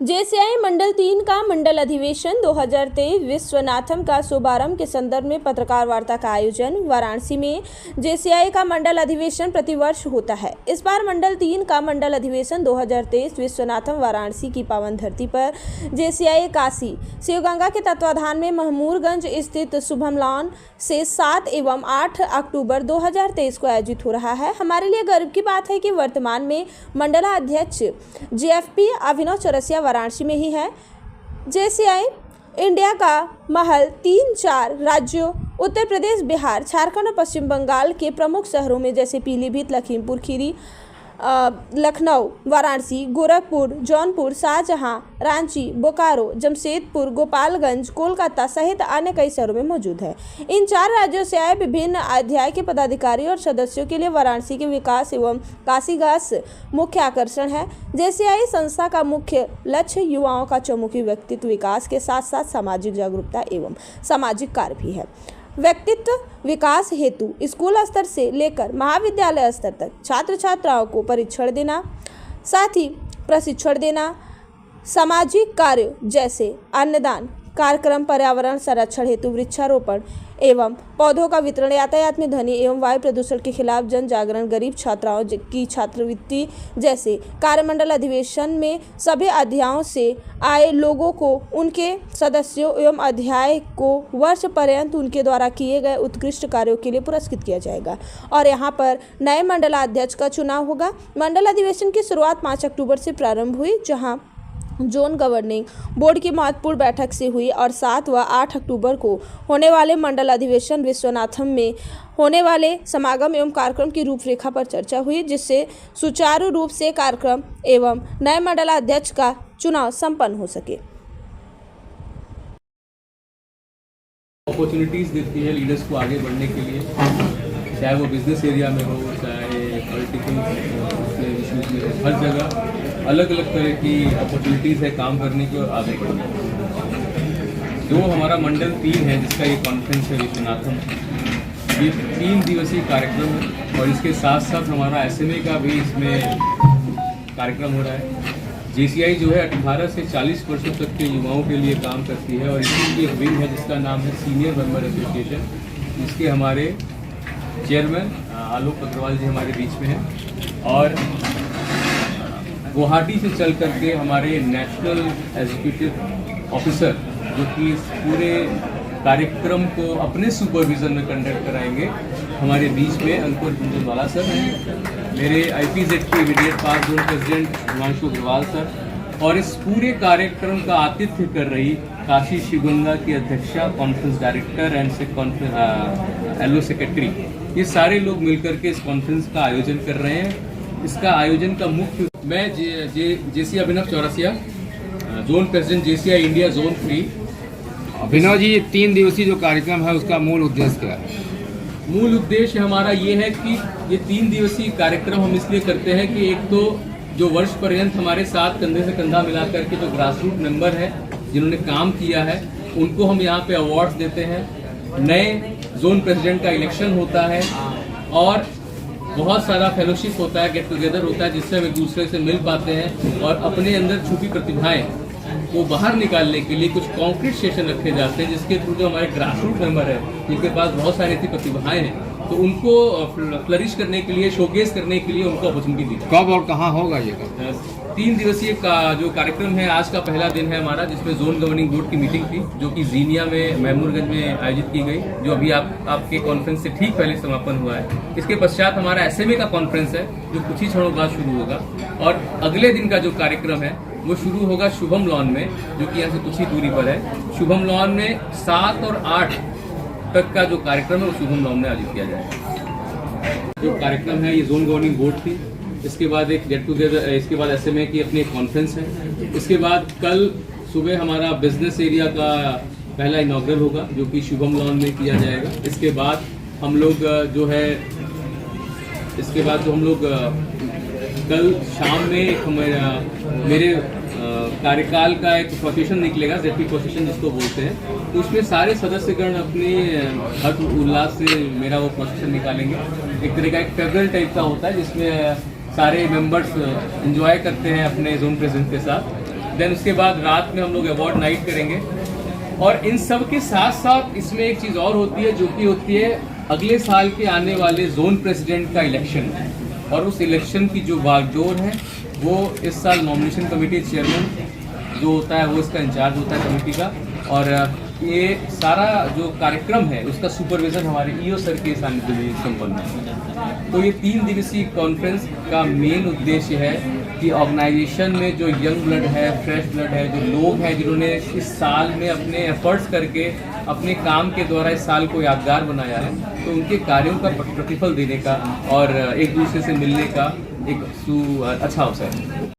JCI मंडल 3 का मंडल अधिवेशन 2023 विश्वनाथम का शुभारंभ के संदर्भ में पत्रकार वार्ता का आयोजन। वाराणसी में जेसीआई का मंडल अधिवेशन प्रतिवर्ष होता है। इस बार मंडल 3 का मंडल अधिवेशन 2023 विश्वनाथम वाराणसी की पावन धरती पर जेसीआई काशी शिवगंगा के तत्वाधान में महमूरगंज स्थित शुभम लॉन से 7 एवं 8 अक्टूबर 2023 को आयोजित हो रहा है। हमारे लिए गर्व की बात है कि वर्तमान में मंडलाध्यक्ष जेएफपी अभिनव चौरसिया वाराणसी में ही है। जेसीआई इंडिया का महल 3-4 राज्यों उत्तर प्रदेश, बिहार, झारखंड और पश्चिम बंगाल के प्रमुख शहरों में जैसे पीलीभीत, लखीमपुर खीरी, लखनऊ, वाराणसी, गोरखपुर, जौनपुर, शाहजहां, रांची, बोकारो, जमशेदपुर, गोपालगंज, कोलकाता सहित अन्य कई शहरों में मौजूद है। इन 4 राज्यों से आए विभिन्न अध्याय के पदाधिकारी और सदस्यों के लिए वाराणसी के विकास एवं काशीघास मुख्य आकर्षण है। जेसीआई संस्था का मुख्य लक्ष्य युवाओं का चहुमुखी व्यक्तित्व विकास के साथ साथ सामाजिक जागरूकता एवं सामाजिक कार्य भी है। व्यक्तित्व विकास हेतु स्कूल स्तर से लेकर महाविद्यालय स्तर तक छात्र छात्राओं को परीक्षण देना, साथ ही प्रशिक्षण देना, सामाजिक कार्य जैसे अन्नदान कार्यक्रम, पर्यावरण संरक्षण हेतु वृक्षारोपण एवं पौधों का वितरण, यातायात में ध्वनि एवं वायु प्रदूषण के खिलाफ जन जागरण, गरीब छात्राओं की छात्रवृत्ति जैसे कार्यमंडल अधिवेशन में सभी अध्यायों से आए लोगों को, उनके सदस्यों एवं अध्याय को वर्ष पर्यंत उनके द्वारा किए गए उत्कृष्ट कार्यों के लिए पुरस्कृत किया जाएगा और यहाँ पर नए मंडलाध्यक्ष का चुनाव होगा। मंडल अधिवेशन की शुरुआत 5 अक्टूबर से प्रारंभ हुई, जहाँ जोन गवर्निंग बोर्ड की महत्वपूर्ण बैठक से हुई और 7 व 8 अक्टूबर को होने वाले मंडल अधिवेशन विश्वनाथम में होने वाले समागम एवं कार्यक्रम की रूपरेखा पर चर्चा हुई, जिससे सुचारू रूप से कार्यक्रम एवं नए मंडलाध्यक्ष का चुनाव संपन्न हो सके। अपॉर्चुनिटीज देती है लीडर्स को आगे बढ़ने के लिए, चाहे वो बिजनेस एरिया में हो, चाहे पॉलिटिकल इश्यूज में हो, हर जगह अलग अलग तरह की अपॉर्चुनिटीज़ है काम करने की और आगे बढ़ने की। जो हमारा मंडल 3 है, जिसका ये कॉन्फ्रेंस है विश्वनाथम, ये 3 दिवसीय कार्यक्रम है और इसके साथ साथ हमारा SMA का भी इसमें कार्यक्रम हो रहा है। जेसीआई जो है 18 से 40 वर्षों तक के युवाओं के लिए काम करती है और इसी की एक विंग है जिसका नाम है सीनियर मेंबर एसोसिएशन, जिसके हमारे चेयरमैन आलोक अग्रवाल जी हमारे बीच में हैं और गुवाहाटी से चल करके हमारे नेशनल एग्जीक्यूटिव ऑफिसर जो कि इस पूरे कार्यक्रम को अपने सुपरविजन में कंडक्ट कराएंगे, हमारे बीच में अंकुर झुंझुनवाला सर हैं, मेरे IPZ के immediate past zone president Himanshu Agrawal sir और इस पूरे कार्यक्रम का आतिथ्य कर रही काशी शिवगंगा की अध्यक्षा, conference director and LO secretary, ये सारे लोग मिलकर के इस कॉन्फ्रेंस का आयोजन कर रहे हैं। इसका आयोजन का मुख्य मैं JC Abhinav Chaurasia, zone president JCI India zone 3। Abhinav ji, ये 3 दिवसीय जो कार्यक्रम है उसका मूल उद्देश्य क्या है? मूल उद्देश्य हमारा ये है कि ये 3 दिवसीय कार्यक्रम हम इसलिए करते हैं कि एक तो जो वर्ष पर्यंत हमारे साथ कंधे से कंधा मिलाकर के जो ग्रास रूट मेंबर है जिन्होंने काम किया है, उनको हम यहाँ पे अवार्ड्स देते हैं। नए जोन प्रेसिडेंट का इलेक्शन होता है और बहुत सारा फेलोशिप होता है, गेट टुगेदर होता है, जिससे हम एक दूसरे से मिल पाते हैं और अपने अंदर छुपी प्रतिभाएं को बाहर निकालने के लिए कुछ कॉन्क्रीट सेशन रखे जाते हैं, जिसके थ्रू जो हमारे ग्रास रूट मेंबर है जिनके पास बहुत सारी ऐसी प्रतिभाएं हैं, तो उनको फ्लरिश करने के लिए, शोकेस करने के लिए उनको अपॉर्चुनिटी दी। कब और कहाँ होगा ये? 3 दिवसीय का जो कार्यक्रम है, आज का पहला दिन है हमारा, जिसमें जोन गवर्निंग बोर्ड की मीटिंग थी जो कि जीनिया में महमूरगंज में आयोजित की गई, जो अभी आपके कॉन्फ्रेंस से ठीक पहले समापन हुआ है। इसके पश्चात हमारा SMA का कॉन्फ्रेंस है जो कुछ ही क्षणों बाद शुरू होगा और अगले दिन का जो कार्यक्रम है वो शुरू होगा शुभम लॉन में, जो कि यहाँ से कुछ ही दूरी पर है। शुभम लॉन में 7 और 8 तक का जो कार्यक्रम है वो शुभम लॉन में आयोजित किया जाएगा। जो कार्यक्रम है ये जोन गवर्निंग बोर्ड थी, इसके बाद एक गेट टुगेदर, इसके बाद SMA की अपनी एक कॉन्फ्रेंस है। इसके बाद कल सुबह हमारा बिजनेस एरिया का पहला इनॉग्रल होगा जो कि शुभम लॉन में किया जाएगा। इसके बाद हम लोग जो है कल शाम में एक मेरे कार्यकाल का एक प्रोसेशन निकलेगा, ZP प्रोसेशन जिसको बोलते हैं, तो उसमें सारे सदस्यगण अपने हर्ष उल्लास से मेरा वो प्रोसेशन निकालेंगे। एक तरह का एक फेडरल टाइप का होता है जिसमें सारे मेंबर्स एंजॉय करते हैं अपने जोन प्रेसिडेंट के साथ देन उसके बाद रात में हम लोग अवार्ड नाइट करेंगे। और इन सब के साथ साथ इसमें एक चीज़ और होती है, जो कि होती है अगले साल के आने वाले जोन प्रेसिडेंट का इलेक्शन। और उस इलेक्शन की जो बागडोर है वो इस साल नॉमिनेशन कमेटी चेयरमैन जो होता है वो इसका इंचार्ज होता है कमेटी का। और ये सारा जो कार्यक्रम है उसका सुपरविजन हमारे ईओ सर के सानिध्य में संपन्न है। तो ये 3 दिवसीय कॉन्फ्रेंस का मेन उद्देश्य है कि ऑर्गेनाइजेशन में जो यंग ब्लड है, फ्रेश ब्लड है, जो लोग हैं जिन्होंने इस साल में अपने एफर्ट्स करके अपने काम के द्वारा इस साल को यादगार बनाया है, तो उनके कार्यों का प्रतिफल देने का और एक दूसरे से मिलने का एक अच्छा अवसर है।